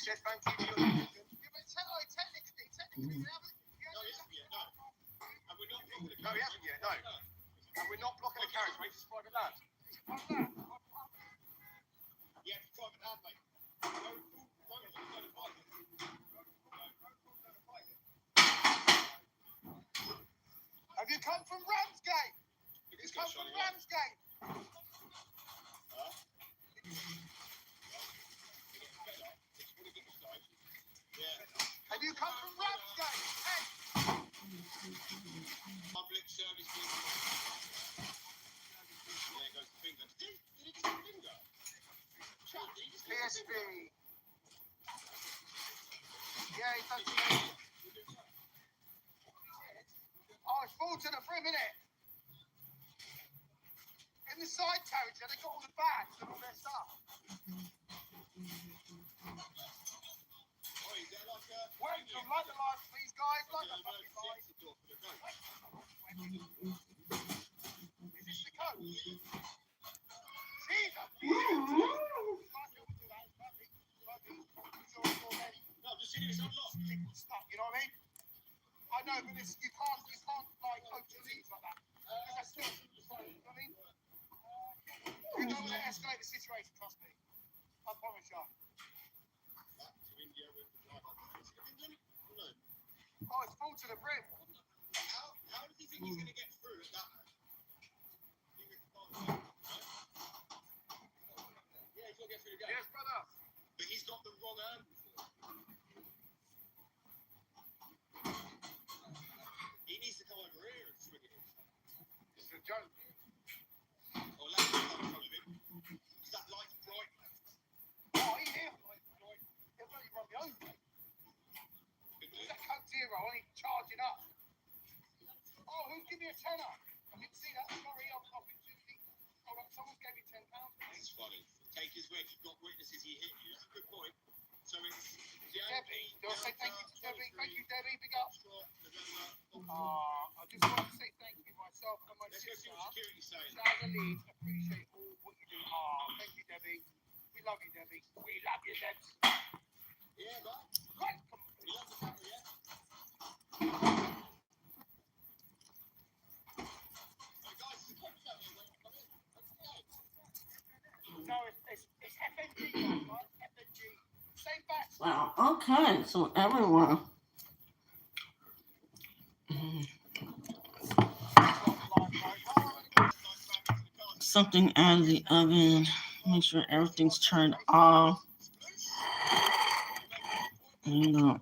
said thank you to your technically, we haven't. No. And we're not blocking the carriage. No, he hasn't yet, no. And we're not blocking the carriage, mate. It's private land. Yeah, it's private land, mate. Have you come from Ramsgate? You've come from Ramsgate. Have you come from Ramsgate? Hey. Public service business. There goes the finger. Did he get a finger? PSB. Yeah, he does. Oh, it's full to the brim, isn't it? In the side carriage, they got all the bags and all their stuff. Welcome, like the lights, please, guys. Like the fucking lights. Is this the code? Jesus! No, I'm just seeing it's unlocked. Stuck, you know what I mean? I know, but this, you can't like open things like that. That's still, you know what I mean? You don't want to escalate the situation, trust me. I promise you. Oh, it's full to the brim. How does he think he's going to get through at that? Yeah, he's got to get through the gate. Yes, brother. But he's got the wrong hand. He needs to come over here and swing it in. It's a joke. Oh, let's go in front of him. Is that light bright? Oh, he here. He'll only run me over. That Coke Zero, I ain't charging up. Oh, who's giving me a tenner? I didn't see that. Sorry, I've been too deep. Oh, someone gave me £10. This is funny. Take his word. You've got witnesses. He hit you. That's a good point. So it's Debbie. Do I say thank you to Debbie? Thank you, Debbie. Big up. I just want to say thank you myself and my sister. Shazza Lee, appreciate all what you do. Thank you, Debbie. We love you, Debbie. We love you, Debs. Yeah, but welcome. We love the family, yeah? No, it's FNG, right? FNG. Same batch. Wow, okay, so everyone. Something out of the oven. Make sure everything's turned off. You know.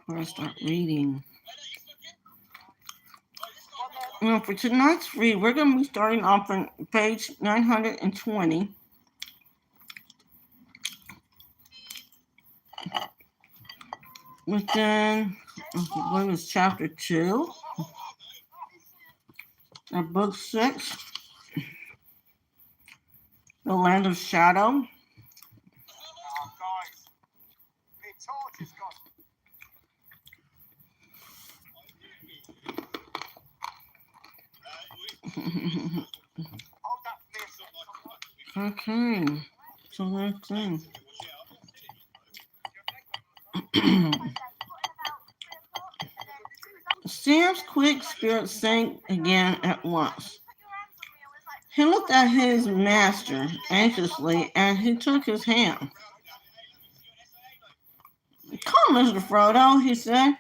Before I start reading. Now for tonight's read, we're going to be starting off on page 920. Within, I believe it's chapter 2, or book 6, The Land of Shadow. Okay, so let's see. Sam's quick spirit sank again at once. He looked at his master anxiously and he took his hand. "Come, Mr. Frodo," he said.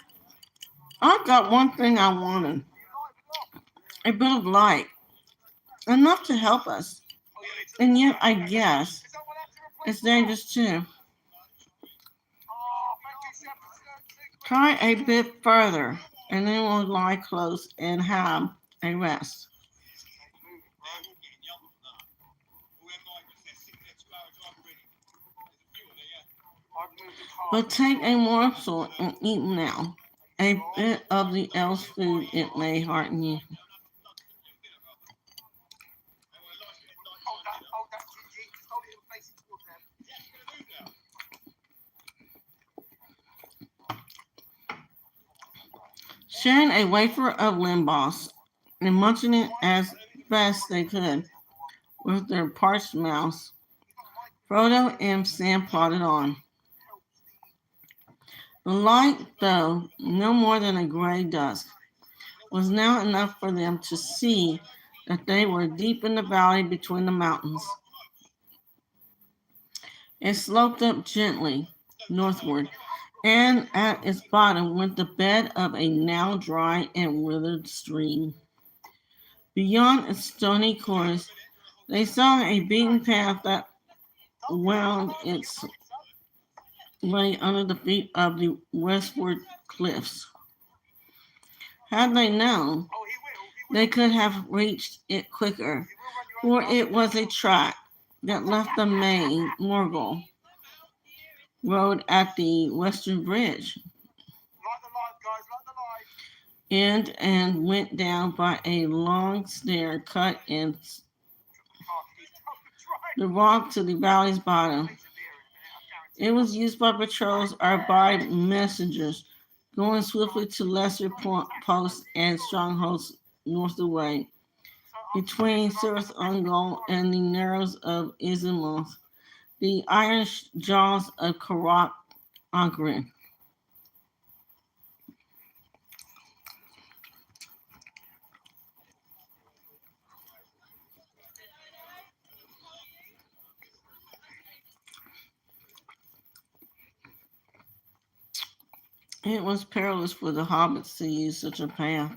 "I've got one thing I wanted. A bit of light. Enough to help us. And yet, I guess, it's dangerous too. Try a bit further, and then we'll lie close and have a rest. But take a morsel and eat now. A bit of the elf's food, it may hearten you." sharing a wafer of limbaugh and munching it as best they could with their parched mouths. Frodo and Sam plodded on. The light, though no more than a gray dusk, was now enough for them to see that they were deep in the valley between the mountains. It sloped up gently northward, and at its bottom went the bed of a now dry and withered stream. Beyond its stony course, they saw a beaten path that wound its way under the feet of the westward cliffs. Had they known, they could have reached it quicker, for it was a track that left the main Morgul road at the western bridge and went down by a long stair cut in the rock to the valley's bottom. It was used by patrols or by messengers going swiftly to lesser posts and strongholds north away, between Cirith Ungol and the narrows of Izimuth, the iron jaws of Karak Ankren. It was perilous for the hobbits to use such a path,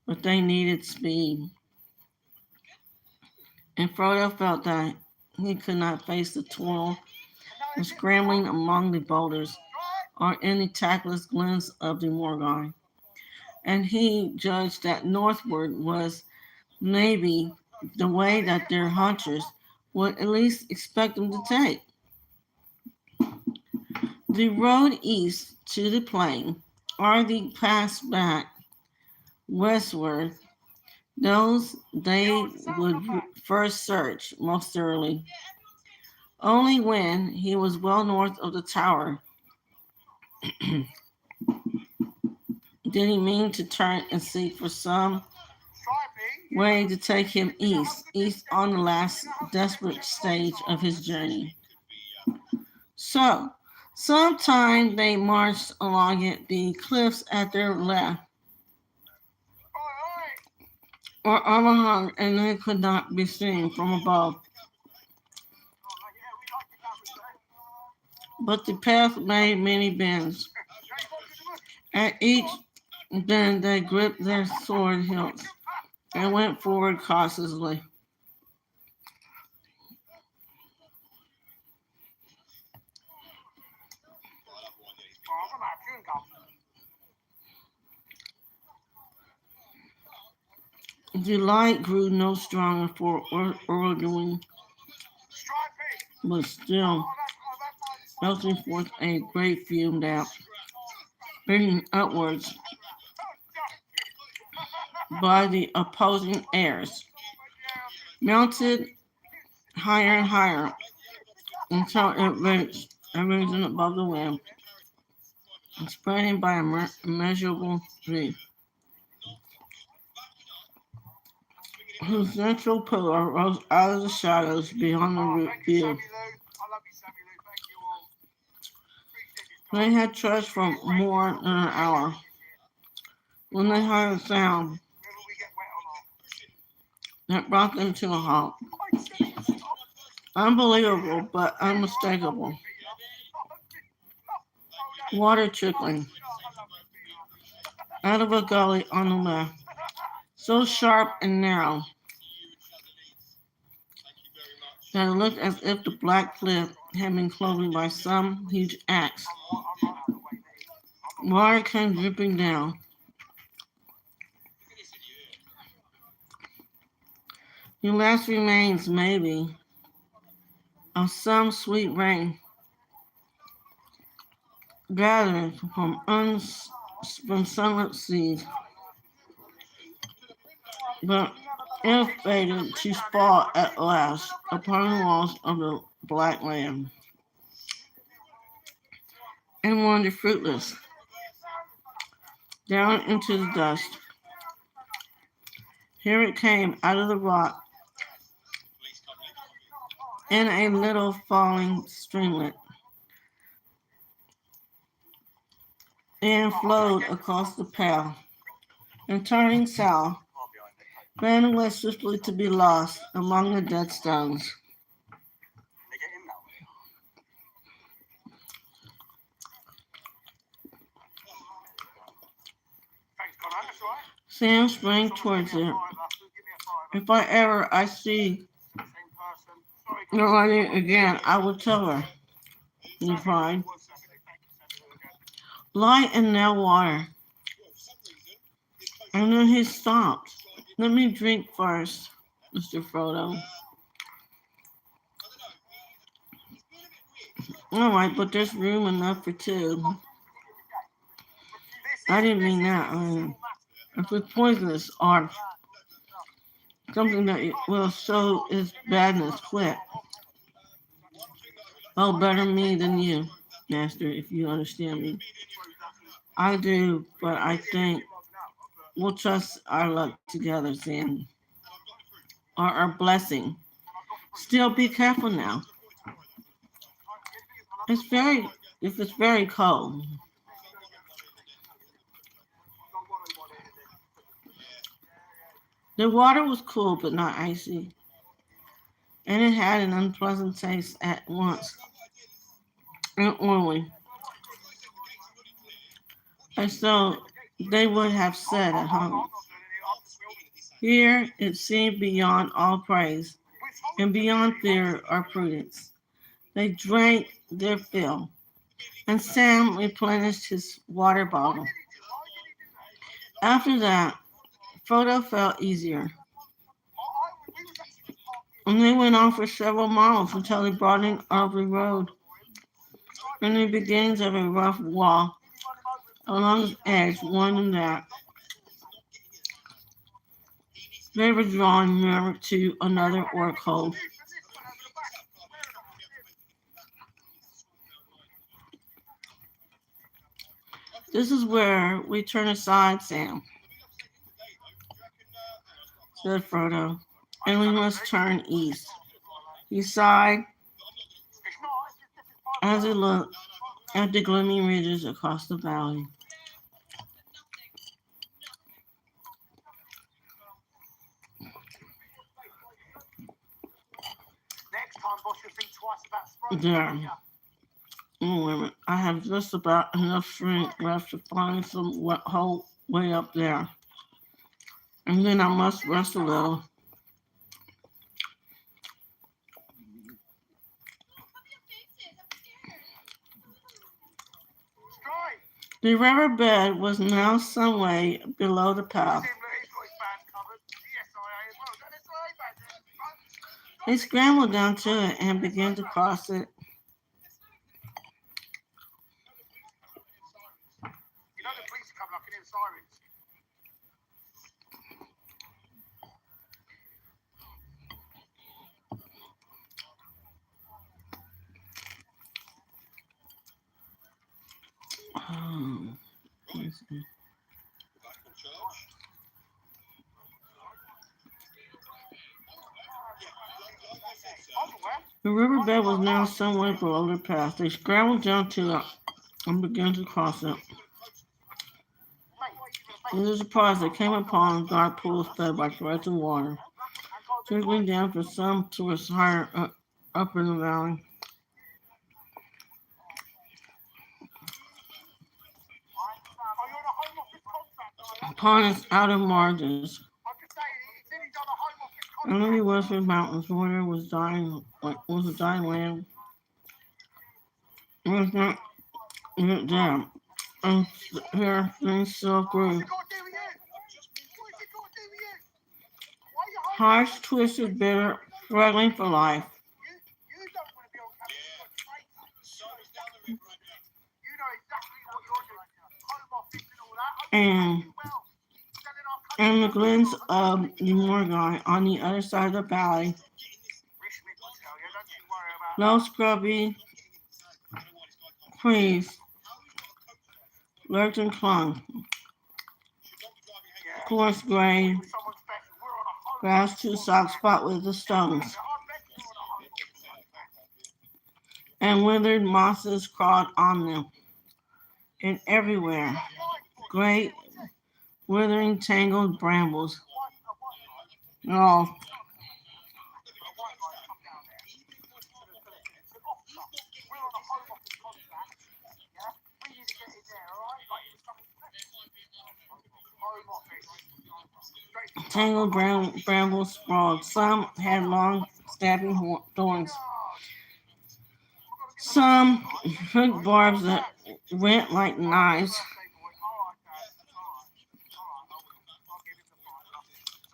but they needed speed. And Frodo felt that he could not face the toil of scrambling among the boulders or in the tackless glens of the Morgai. And he judged that northward was maybe the way that their hunters would at least expect them to take. The road east to the plain, or the pass back westward, those they would first search most thoroughly. Only when he was well north of the tower did he mean to turn and seek for some way to take him east on the last desperate stage of his journey. So, sometime they marched along it, the cliffs at their left or overhung, and they could not be seen from above. But the path made many bends. At each bend they gripped their sword hilts and went forward cautiously. The light grew no stronger for Orduin, but still belching forth a great fume that, bringing upwards by the opposing airs, mounted higher and higher until it reached a region above the wind, spreading by immeasurable reef, whose central pillar rose out of the shadows beyond the view. They had trudged for more than an hour when they heard a sound that brought them to a halt. Unbelievable, but unmistakable. Water trickling out of a gully on the left, so sharp and narrow that it looked as if the black cliff had been cloven by some huge axe. Water came dripping down. The last remains, maybe, of some sweet rain gathering from sunlit seas, but it faded to fall at last upon the walls of the black land and wandered fruitless. down into the dust. Here it came out of the rock in a little falling streamlet and flowed across the path and turning south, ran away swiftly to be lost among the dead stones. Sam sprang towards it. If I see your lady again, I will tell her, he cried. Light and now water. And then he stopped. Let me drink first, Mr. Frodo. All right, but there's room enough for two. I didn't mean that. If it's poisonous or something that will show its badness quick. Oh, better me than you, Master, if you understand me. I do, but I think we'll trust our luck together, Sam. Or our blessing. Still be careful now. If it's very cold. The water was cool but not icy, and it had an unpleasant taste at once and oily, as though they would have said at home. Here it seemed beyond all praise and beyond fear or prudence. They drank their fill, and Sam replenished his water bottle. After that, Frodo felt easier, and they went on for several miles until they brought in Aubrey Road and the beginnings of a rough wall along its edge, warning that they were drawing nearer to another orc hold. This is where we turn aside, Sam, said Frodo, and we must turn east. He sighed as he looked at the gloomy ridges across the valley. There. Oh, wait a minute. I have just about enough strength left to find some hole way up there. And then I must rest a little. The riverbed was now some way below the path. He scrambled down to it and began to cross it. The riverbed was now somewhat below the path. They scrambled down to it and began to cross it. To their surprise, they came upon dark pools fed by threads of water, trickling down from some source higher up in the valley. Upon its outer margins, under the western mountains, water was a dying land. It was not yet there, and here things still grew. Harsh, twisted, bitter, struggling for life. And the glens of the Morgai on the other side of the valley. Low scrubby trees lurked and clung, coarse gray with someone special. We're on a home. grass, two soft spot with the stones, I bet we're on a home. and withered mosses crawled on them. And everywhere, great withering tangled brambles. Oh, tangled brambles sprawled. Some had long stabbing thorns. Some hooked barbs that went like knives.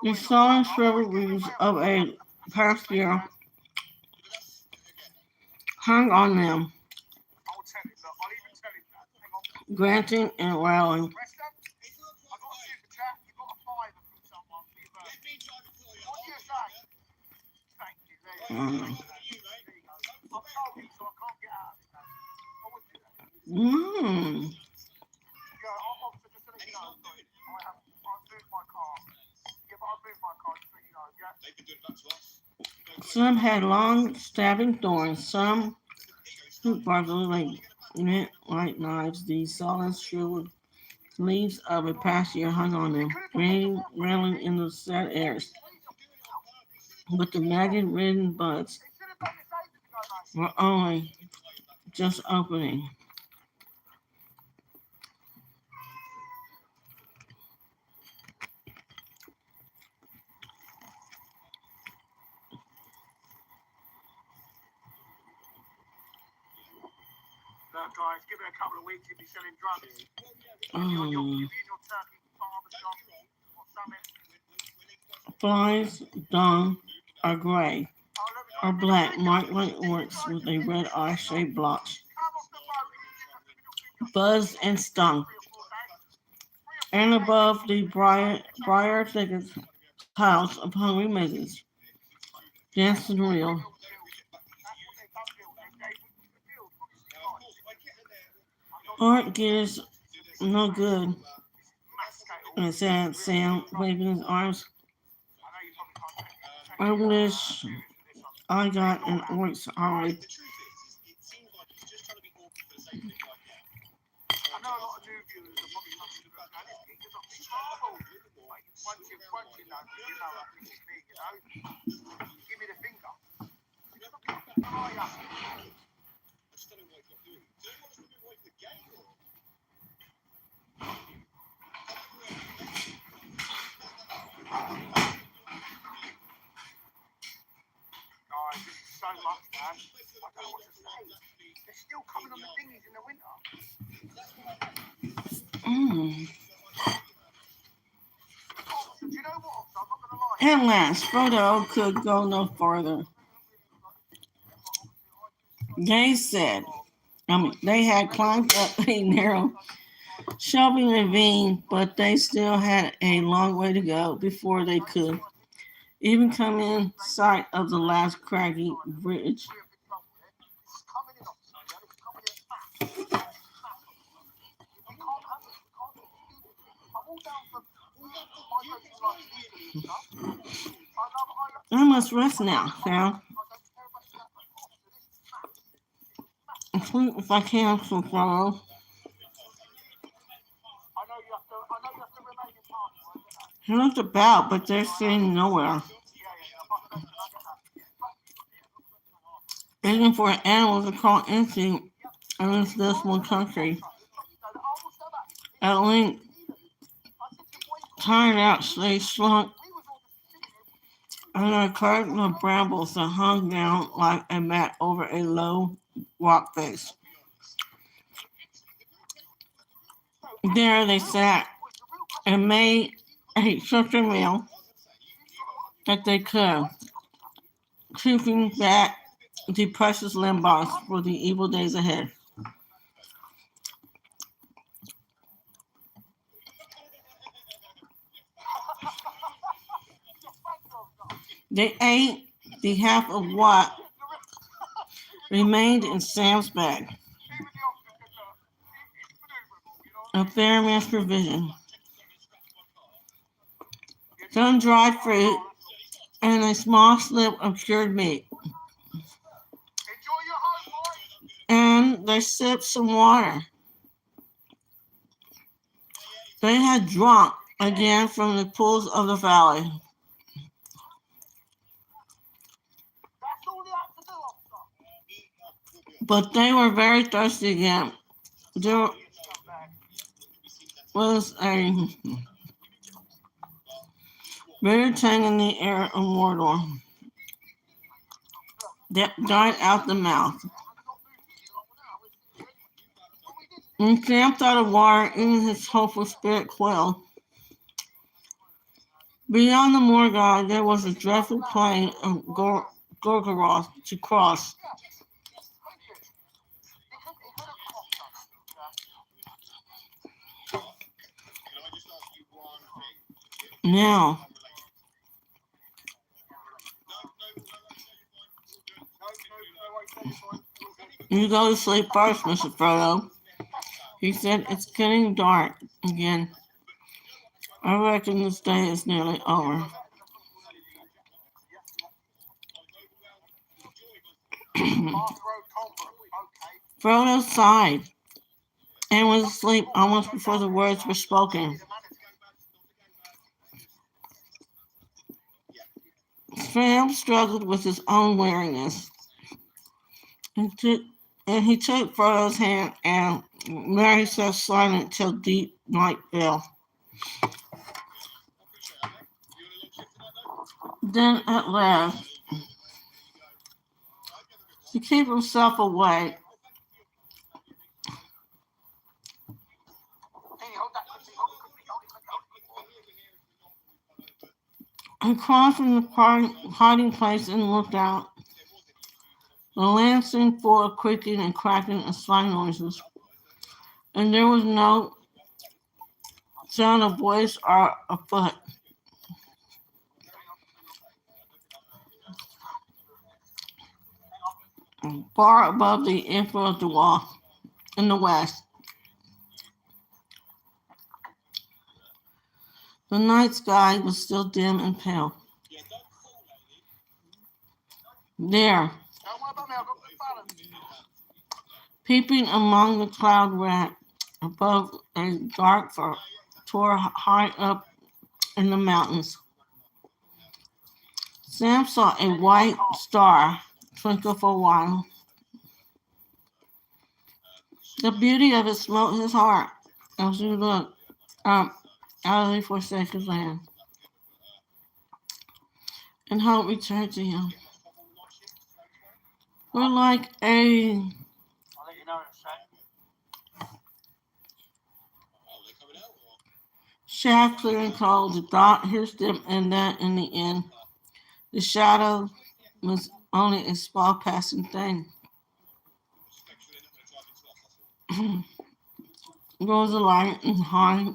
The sullen shriveled leaves of a pasture hung on them, granting and railing. Mm. Some had long stabbing thorns, some hooked barbs like knives. These sullen shriveled leaves of a pasture hung on them, railing in the sad airs. But the maggot-ridden buds were only just opening. Look, guys, give it a couple of weeks if you're selling drugs. If Oh. you're in your turkey barber shop or something. Flies, dung, are gray or black, marked like orcs with a red eye-shaped blotch. Buzzed and stung. And above the briar thickets, house of hungry mazes, danced and reeled. Art gets no good, and said Sam, waving his arms. I wish I got an orc's eye. I know a lot of new viewers are probably not going to look at it because it's horrible. Like, once you know what it is, you know. Give me the finger. Oh, yeah. I just don't know what he's not doing. Do you want us to move away from the game or? Guys, this is so much, man. I don't know what to say. They're still coming on the dinghies in the winter. Do you know what? I'm not going to lie. At last, Frodo could go no further. They had climbed up a narrow, shelving ravine, but they still had a long way to go before they could even come in sight of the last craggy bridge. I must rest now, Sam. Sleep if I can, so Frodo. He looked about, but they're sitting nowhere. Even for an animal to call instinct in this one country. At length, tired out, they slunk under a curtain of brambles that hung down like a mat over a low rock face. There they sat and made such a meal that they could, keeping back the precious limbars for the evil days ahead. They ate the half of what remained in Sam's bag. A fair man's provision. some dried fruit, and a small slip of cured meat. Enjoy your home, boy. And they sipped some water. They had drunk again from the pools of the valley. That's all you have to do, officer. But they were very thirsty again. There was a bitter tang in the air of Mordor that died out the mouth. When Sam thought of water, even his hopeful spirit quailed. Beyond the Morgard, there was a dreadful plain of Gorgoroth to cross. Now, you go to sleep first, Mr. Frodo. He said, it's getting dark again. I reckon this day is nearly over. Frodo sighed and was asleep almost before the words were spoken. Sam struggled with his own weariness. And he took Frodo's hand and there he sat silent till deep night fell. Then at last, to keep himself awake, he crawled from the hiding place and looked out. The land seemed full of creaking and cracking and sly noises, and there was no sound of voice or a foot. Far above the inflow of the wall in the west, the night sky was still dim and pale. There, peeping among the cloud rack above a dark tore high up in the mountains, Sam saw a white star twinkle for a while. The beauty of it smote his heart as he looked up out of the forsaken land, and hope returned to him. We're like a shaft clearing cold. The thought pierced him, and that in the end, the shadow was only a small passing thing. Rose a light and high.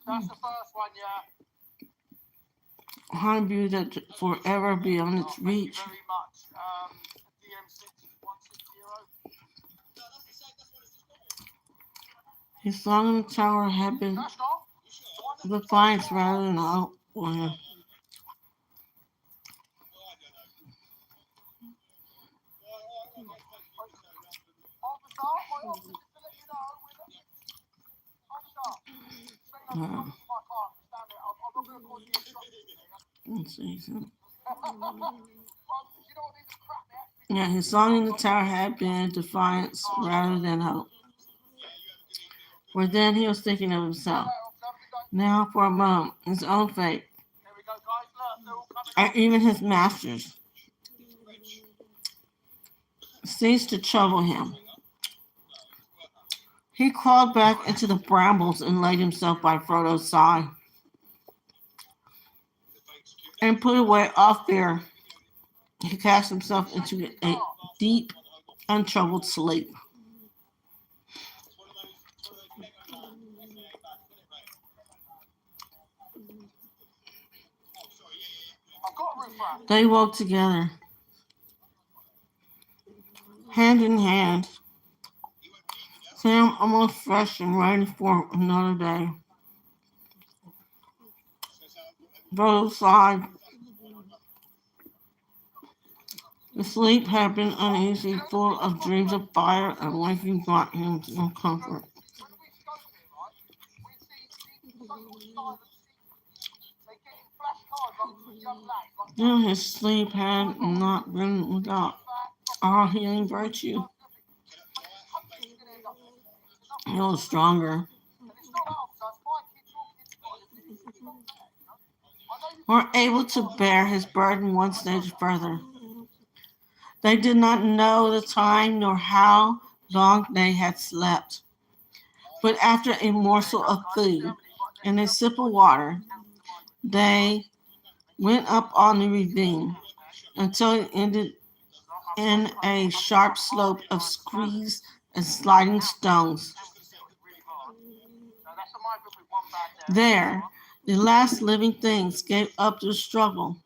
That's the first one, yeah. High view that forever beyond its reach. Very much. DM6160. His song in the tower had been defiance rather than outward. Let's see. Yeah, his song in the tower had been defiance rather than hope. For then he was thinking of himself. Now, for a moment, his own fate, and even his master's, ceased to trouble him. He crawled back into the brambles and laid himself by Frodo's side, and put away all fear. He cast himself into a deep, untroubled sleep. They woke together. hand in hand. Sam almost fresh and ready for another day. Frodo sighed. The sleep had been uneasy, full of dreams of fire, and waking brought him no comfort. Then his sleep had not been without all healing virtue. He was stronger, more able to bear his burden one stage further. They did not know the time nor how long they had slept. But after a morsel of food and a sip of water, they went up on the ravine until it ended in a sharp slope of screes and sliding stones. There, the last living things gave up their struggle.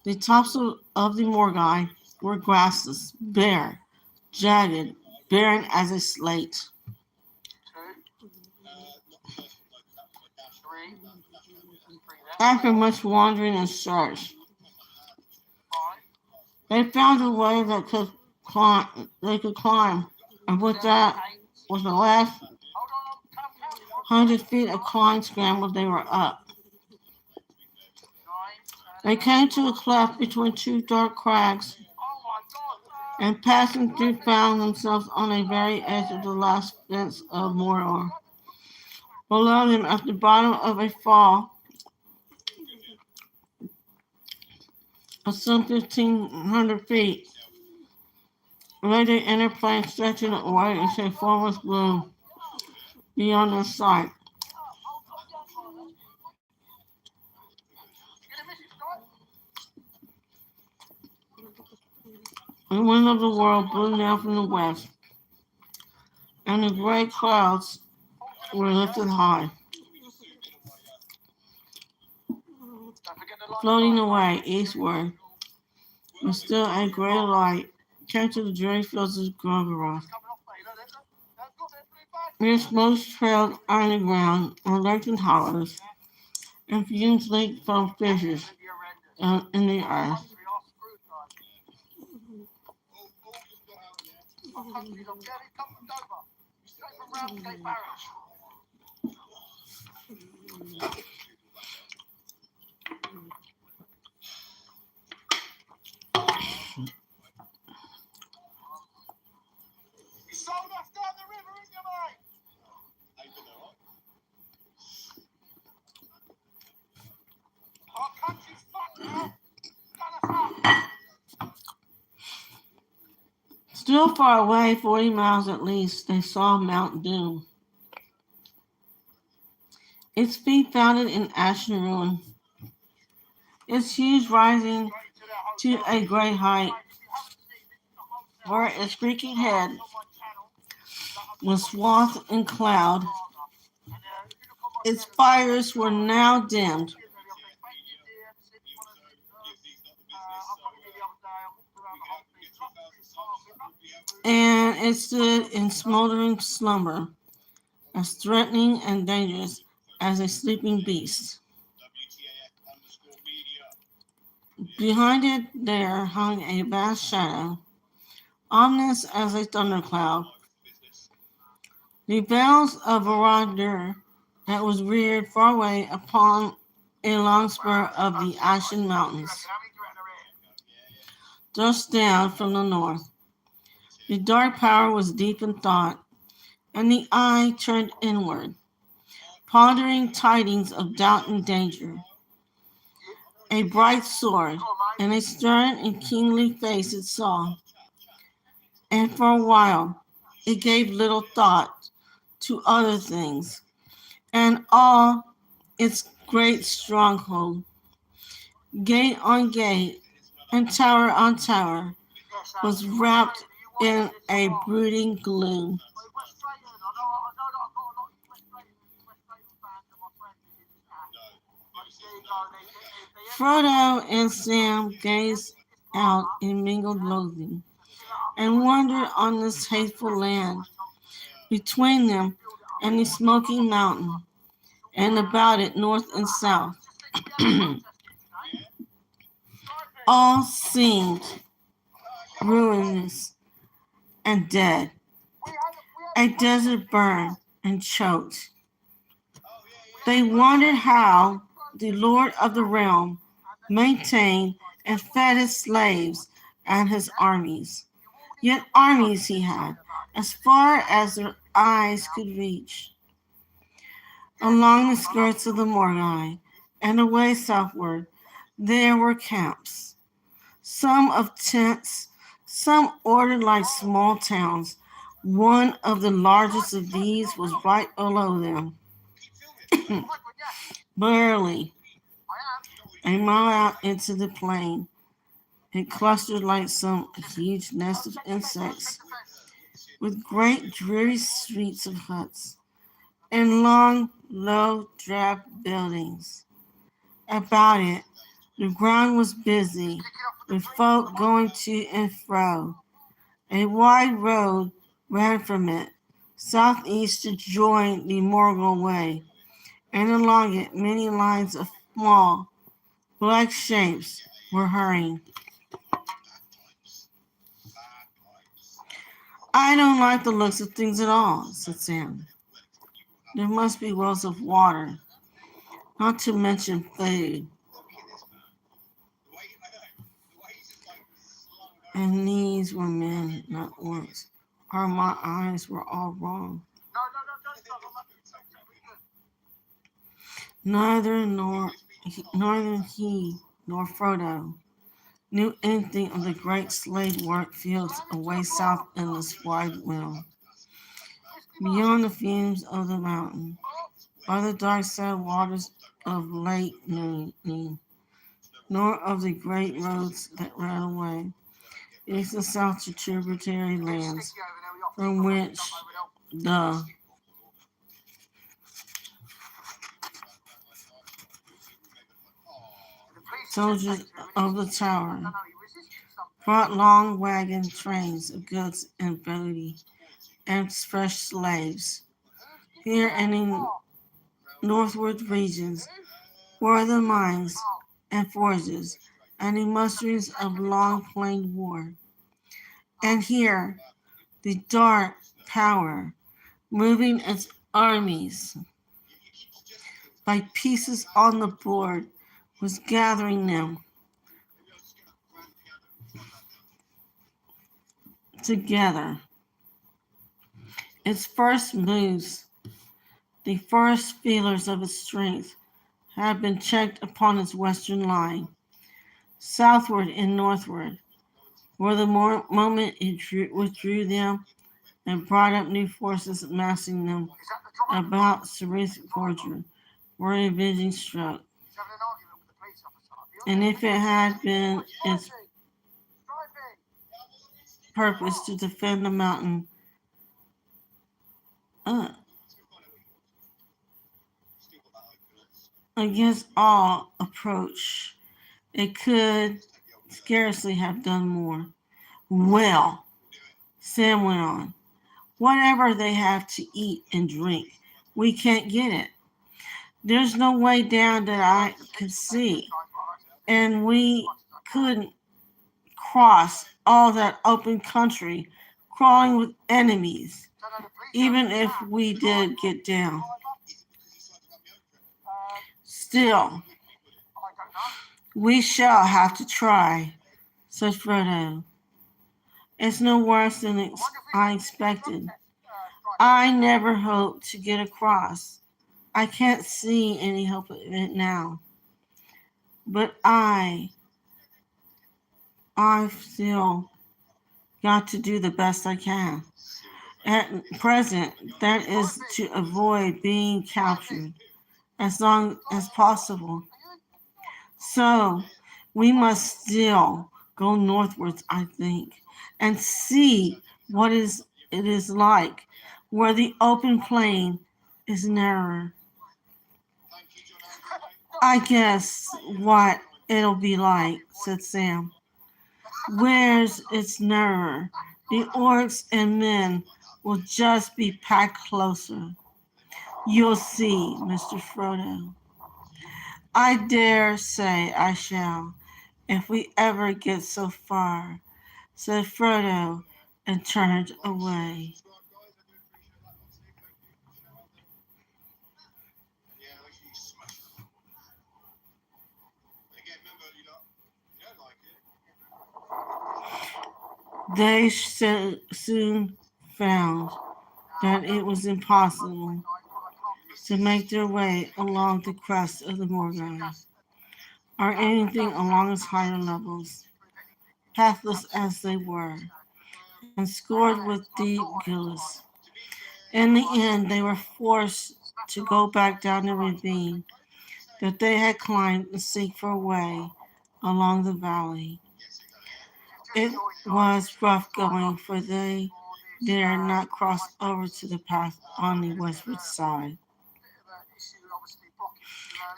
The tops of the Morgai were grassless, bare, jagged, barren as a slate. After much wandering and search, they found a way that they could climb, and with that, with the last 100 feet of clawing scramble, they were up. They came to a cleft between two dark crags, and passing through found themselves on the very edge of the last fence of Mordor. Below them, at the bottom of a fall of some 1,500 feet, lay the inner plain stretching away into a formless gloom beyond their sight. The wind of the world blew now from the west, and the gray clouds were lifted high, floating away eastward, and still a gray light came to the dreary fields of Gorgoroth. Mere smoke trailed on the ground and lurked in hollows, and fumes leaked from fissures in the earth. You sold us down the river, ain't you, mate? Ain't been alright. Our country's fucked now. Done us up. Still far away, 40 miles at least, they saw Mount Doom. Its peak founded in ashen ruin, its huge rising to a great height, where its creaking head was swathed in cloud. Its fires were now dimmed, and it stood in smoldering slumber, as threatening and dangerous as a sleeping beast. Behind it there hung a vast shadow, ominous as a thundercloud. The veils of Barad-dûr that was reared far away upon a long spur of the Ashen Mountains, thrust down from the north. The dark power was deep in thought, and the eye turned inward, pondering tidings of doubt and danger. A bright sword and a stern and kingly face it saw, and for a while it gave little thought to other things, and all its great stronghold, gate on gate and tower on tower, was wrapped in a brooding gloom. Frodo and Sam gazed out in mingled loathing. and wandered on this hateful land, between them and the smoking mountain, and about it north and south. All seemed ruinous and dead. A desert burned and choked. They wondered how the Lord of the realm maintained and fed his slaves and his armies. Yet armies he had, as far as their eyes could reach, along the skirts of the Morgai, and away southward there were camps, some of tents, some ordered like small towns. One of the largest of these was right below them, barely a mile out into the plain. It clustered like some huge nest of insects, with great dreary streets of huts and long, low, drab buildings. About it, the ground was busy, with folk going to and fro. A wide road ran from it, southeast to join the Morgul Way, and along it many lines of small, black shapes were hurrying. I don't like the looks of things at all, said Sam. There must be wells of water, not to mention food. And these were men, not orcs. Or my eyes were all wrong. Neither he nor Frodo knew anything of the great slave work fields away south in this wide realm, beyond the fumes of the mountain, by the dark sad waters of Lake Noon, nor of the great roads that ran away east and south to tributary lands, from which the soldiers of the tower brought long wagon trains of goods and booty and fresh slaves. Here and in northward regions were the mines and forges and the musterings of long plain war. And here the dark power, moving its armies by pieces on the board, was gathering them together. Its first moves, the first feelers of its strength, had been checked upon its western line, southward and northward, where the moment it withdrew them and brought up new forces, massing them about Cerith Gorger, where a vision struck. And if it had been its purpose to defend the mountain against all approach, it could scarcely have done more. Well, Sam went on, whatever they have to eat and drink, we can't get it. There's no way down that I could see, and we couldn't cross all that open country crawling with enemies, even if we did get down. Still, we shall have to try, said Frodo. It's no worse than I expected. I never hoped to get across. I can't see any hope of it now. But I've still got to do the best I can. At present, that is to avoid being captured as long as possible. So we must still go northwards, I think, and see what it is like where the open plain is narrower. I guess what it'll be like, said Sam. Where's its nerve? The orcs and men will just be packed closer. You'll see, Mr. Frodo. I dare say I shall, if we ever get so far, said Frodo, and turned away. Yeah, make sure you smash them. Again, remember, you don't like it. They soon found that it was impossible to make their way along the crest of the Morgon, or anything along its higher levels, pathless as they were, and scored with deep gullies. In the end, they were forced to go back down the ravine that they had climbed and seek for a way along the valley. It was rough going, for they dared not cross over to the path on the westward side.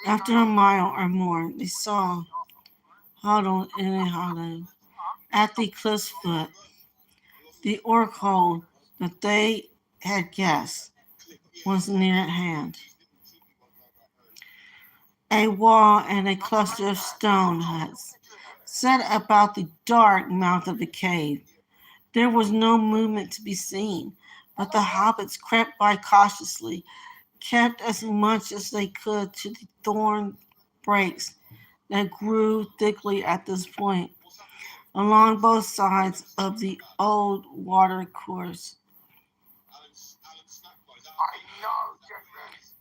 After a mile or more, they saw, huddled in a hollow, at the cliff's foot, the orc hole that they had guessed was near at hand. A wall and a cluster of stone huts set about the dark mouth of the cave. There was no movement to be seen, but the hobbits crept by cautiously, kept as much as they could to the thorn brakes that grew thickly at this point along both sides of the old water course.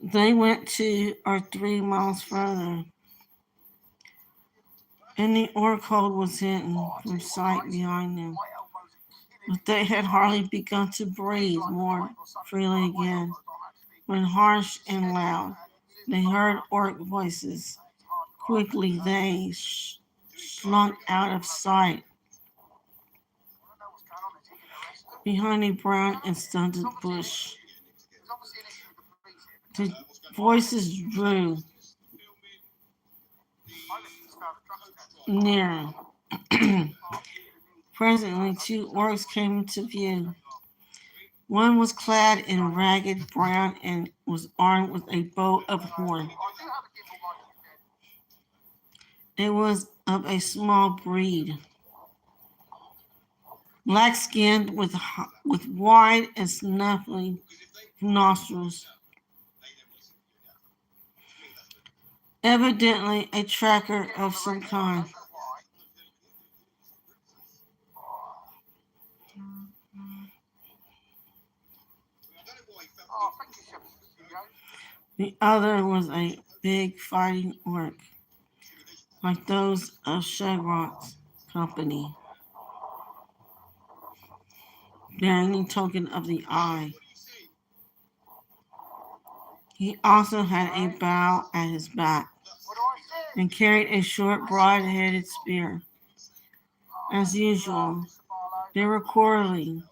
They went 2 or 3 miles further, and the orc hole was hidden from sight behind them. But they had hardly begun to breathe more freely again when, harsh and loud, they heard orc voices. Quickly they slunk out of sight behind a brown and stunted bush. The voices drew nearer. Presently, 2 orcs came into view. One was clad in ragged brown and was armed with a bow of horn. It was of a small breed, black-skinned with wide and snuffling nostrils. Evidently a tracker of some kind. The other was a big fighting orc, like those of Shagrot's company, bearing the token of the eye. He also had a bow at his back and carried a short, broad-headed spear. As usual, they were quarreling,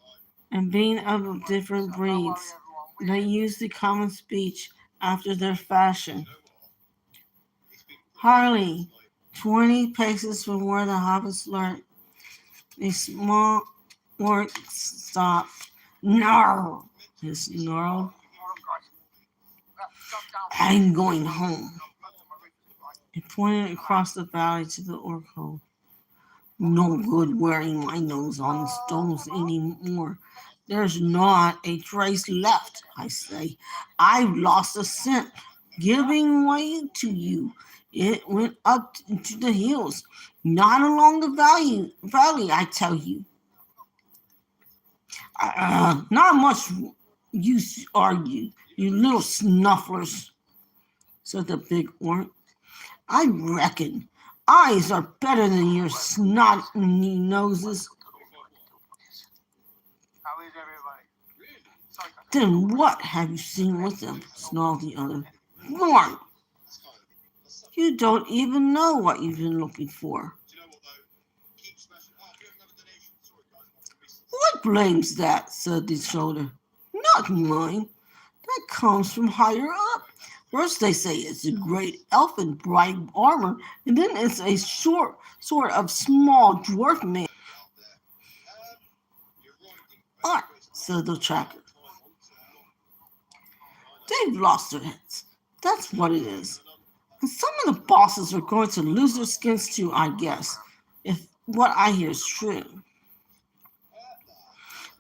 and being of different breeds, they used the common speech after their fashion. Hardly 20 paces from where the hobbits lurked, a small orc stopped. "No," he snarled. "I'm going home." He pointed across the valley to the orc hole. "No good wearing my nose on the stones anymore. There's not a trace left, I say. I've lost a scent giving way to you. It went up into the hills, not along the valley, I tell you. Not much use argue, you little snufflers," said the big orc. "I reckon eyes are better than your snotty noses." "Then what have you seen with them?" snarled the other. "Warn! You don't even know what you've been looking for." "What blames that?" said the shoulder. "Not mine. That comes from higher up. First they say it's a great elf in bright armor, and then it's a sort of small dwarf man said the tracker. They've lost their heads. That's what it is. And some of the bosses are going to lose their skins too, I guess, if what I hear is true.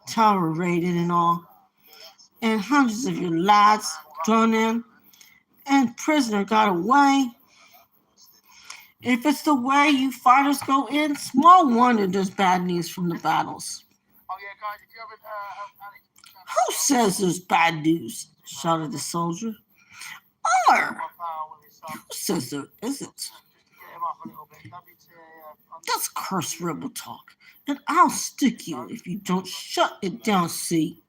Tower raided and all, and hundreds of your lads thrown in, and prisoner got away. If it's the way you fighters go in, small wonder there's bad news from the battles. Oh yeah, guys, if you haven't Alex, Who says there's bad news? Shouted the soldier. Or my pal with his son, who says there isn't? just to get him up a little bit. WTA, That's cursed rebel talk, and I'll stick you if you don't shut it down, see?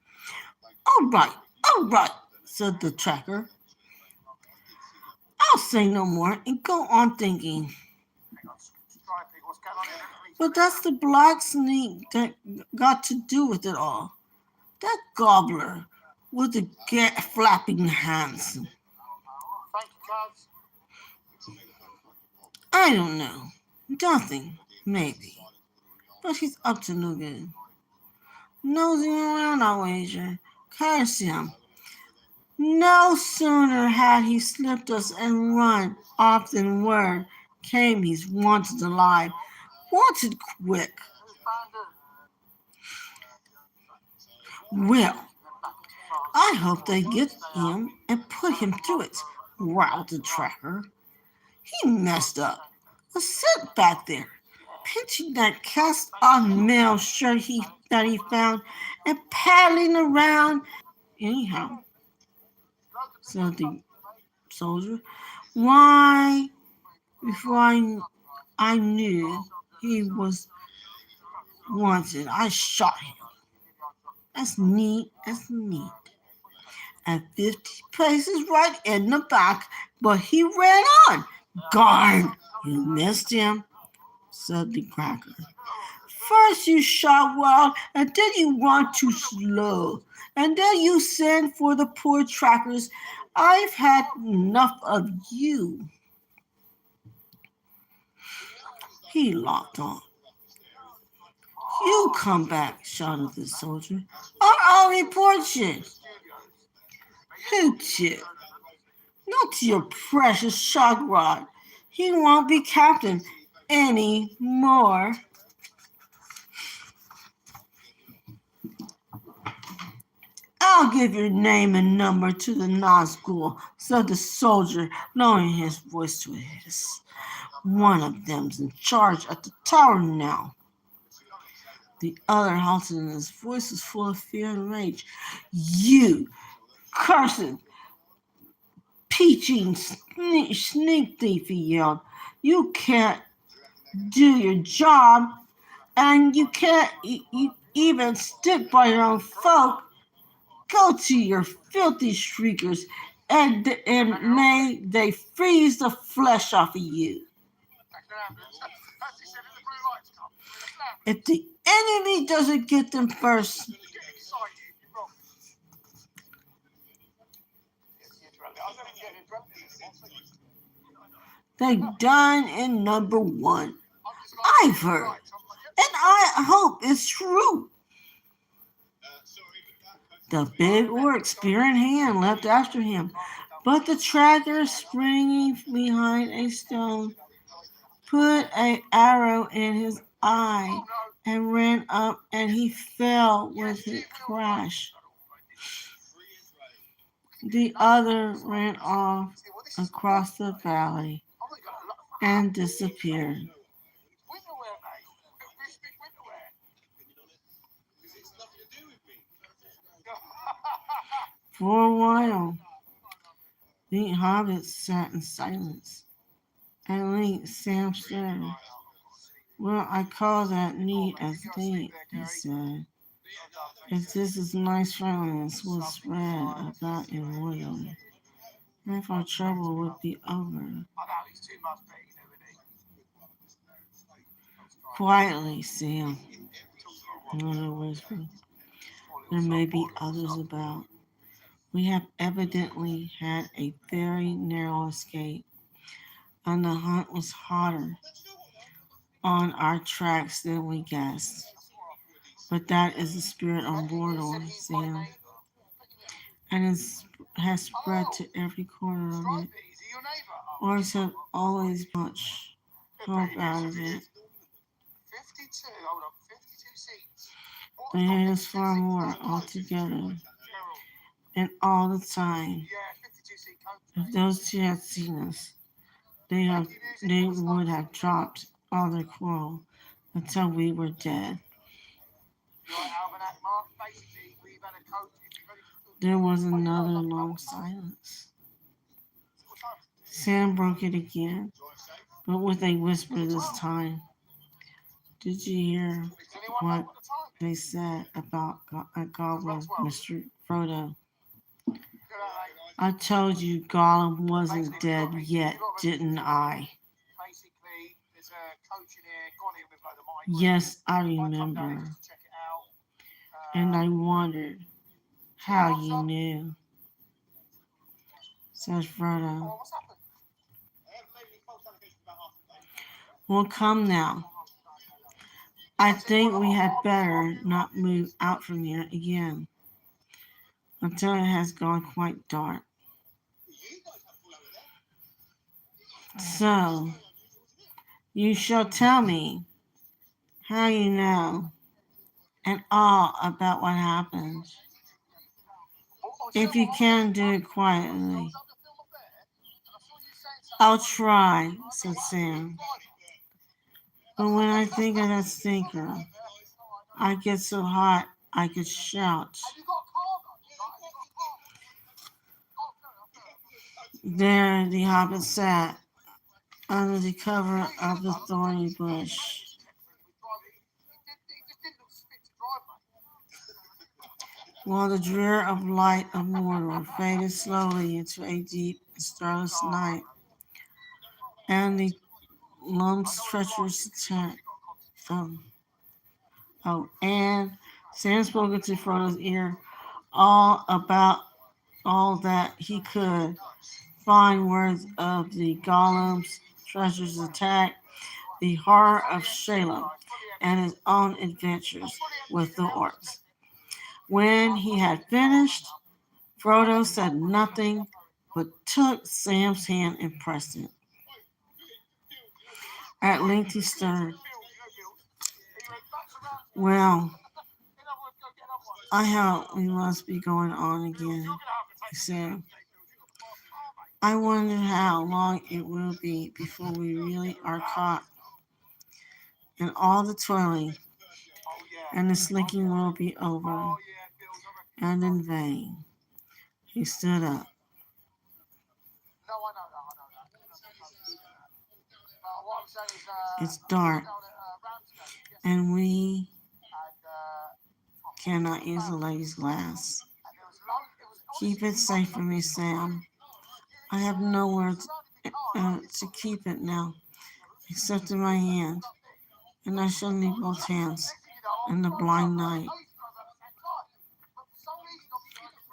All right, said the tracker. I'll say no more and go on thinking. what's going on here? But that's the black snake that got to do with it all. That gobbler with the flapping hands. Thank you, cuz. I don't know. Nothing, maybe. But he's up to no good. Nosing around, I'll wager. Curse him. No sooner had he slipped us and run off than word came he's wanted alive. Wanted quick. Well, I hope they get him and put him through it, growled the tracker. He messed up. Was sent back there, pinching that cast-off mail shirt that he found and paddling around. Anyhow, said the soldier, why, before I knew he was wanted, I shot him. As neat. At 50 paces right in the back, but he ran on. Darn, you missed him, said the cracker. First you shot wild, and then you run too slow, and then you send for the poor trackers. I've had enough of you. He locked on. You come back, shouted the soldier, or I'll report you. Who to? Not to your precious shock rod. He won't be captain any more. I'll give your name and number to the Nazgul, said the soldier, lowering his voice to a hiss. One of them's in charge at the tower now. The other halted and his voice was full of fear and rage. You cursed, peaching sneak thief, he yelled. You can't do your job, and you can't even stick by your own folk. Go to your filthy shriekers, and may they freeze the flesh off of you. If the enemy doesn't get them first, they done in number one. I've heard, and I hope it's true. The big orc, spear in hand, leapt after him, but the tracker, springing behind a stone, put an arrow in his eye and ran up, and he fell with a crash. The other ran off across the valley and disappeared. For a while, the hobbit sat in silence, and Link Sam stared. Well, I call that neat as neat, he said. If this is nice friendliness will spread about in Woodland, if our trouble would be over. Quietly, Sam, another whispered. There may be others about. We have evidently had a very narrow escape, and the hunt was hotter on our tracks than we guessed. But that is the spirit on Mordor, Sam, and it has spread to every corner of it. Orcs have always much hope out of it. 52, hold on, 52 seats. They hate us far more altogether, and all the time. Yeah, 52 seat coach. If those two had seen us, they would have dropped all their quarrel until we were dead. You're right, Almanac, Mark. Basically, we've had a coach. There was another long silence. Sam broke it again, but with a whisper this time. Did you hear what they said about a goblin, Mr. Frodo? I told you Gollum wasn't dead yet, didn't I? Basically, there's a coach in here, gone in with a load of migraines. Yes, I remember. Check it out. And I wondered how you knew, says Frodo. What's happened? Well, come now. I think we had better not move out from here again until it has gone quite dark. So, you shall tell me how you know and all about what happened. If you can do it quietly. I'll try, said Sam. But when I think of that stinker, I get so hot I could shout. There the hobbit sat, under the cover of the thorny bush. While the drear of light of Mordor faded slowly into a deep and starless night, and the lumps treacherous attack. And Sam spoke into Frodo's ear all about all that he could find words of the Gollum's treacherous attack, the horror of Shalem, and his own adventures with the orcs. When he had finished, Frodo said nothing but took Sam's hand and pressed it. At length he stirred. Well, I hope we must be going on again, he said. I wonder how long it will be before we really are caught. And all the toiling and the slinking will be over. And in vain. He stood up. It's dark, and we cannot use the lady's glass. Keep it safe for me, Sam. I have nowhere to keep it now, except in my hand, and I shall need both hands in the blind night.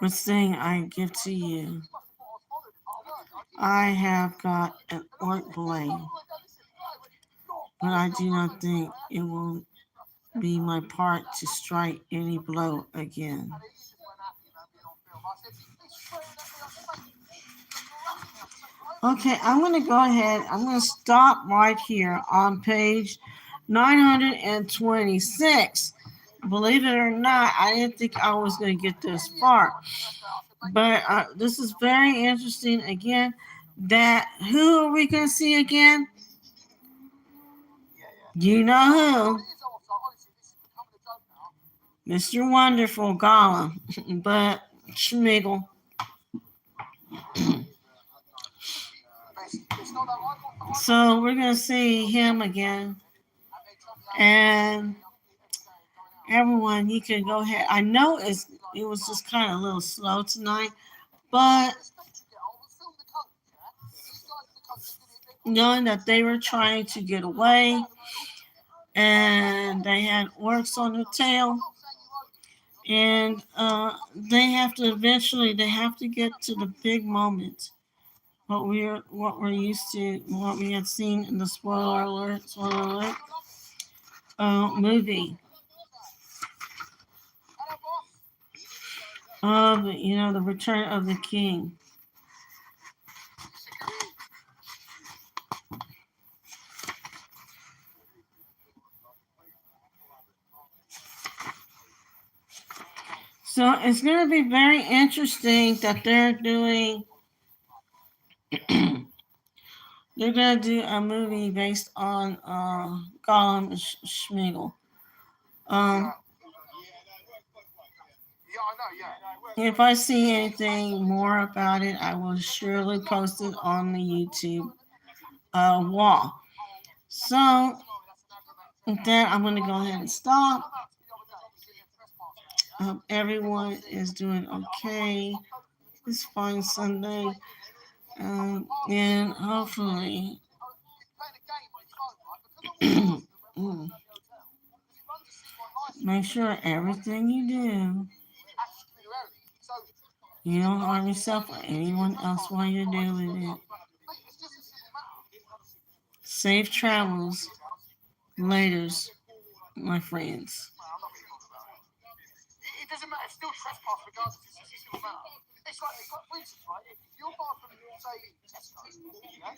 Which thing I give to you? I have got an orc blade, but I do not think it will be my part to strike any blow again. Okay, I'm going to go ahead. I'm going to stop right here on page 926. Believe it or not, I didn't think I was going to get this far. But this is very interesting. Again, that who are we going to see again? You know who? Mr. Wonderful Gollum, but Schmiggle. So we're going to see him again. And everyone, you can go ahead. I know it was just kind of a little slow tonight, but knowing that they were trying to get away and they had orcs on their tail, and they have to get to the big moment. What we're used to, what we had seen in the spoiler alert movie. of the Return of the King. So it's going to be very interesting that they're doing. They're going to do a movie based on Gollum and Schmeagol. If I see anything more about it, I will surely post it on the YouTube wall. So, with that, I'm going to go ahead and stop. Hope everyone is doing okay this fine Sunday. And hopefully, make sure everything you do, you don't harm yourself or anyone else while you're doing it. Safe travels. Laters, my friends. It doesn't matter. It's still trespass regardless. It's still matter. It's like for instance, right? If you're buying from, say, Tesco, yeah,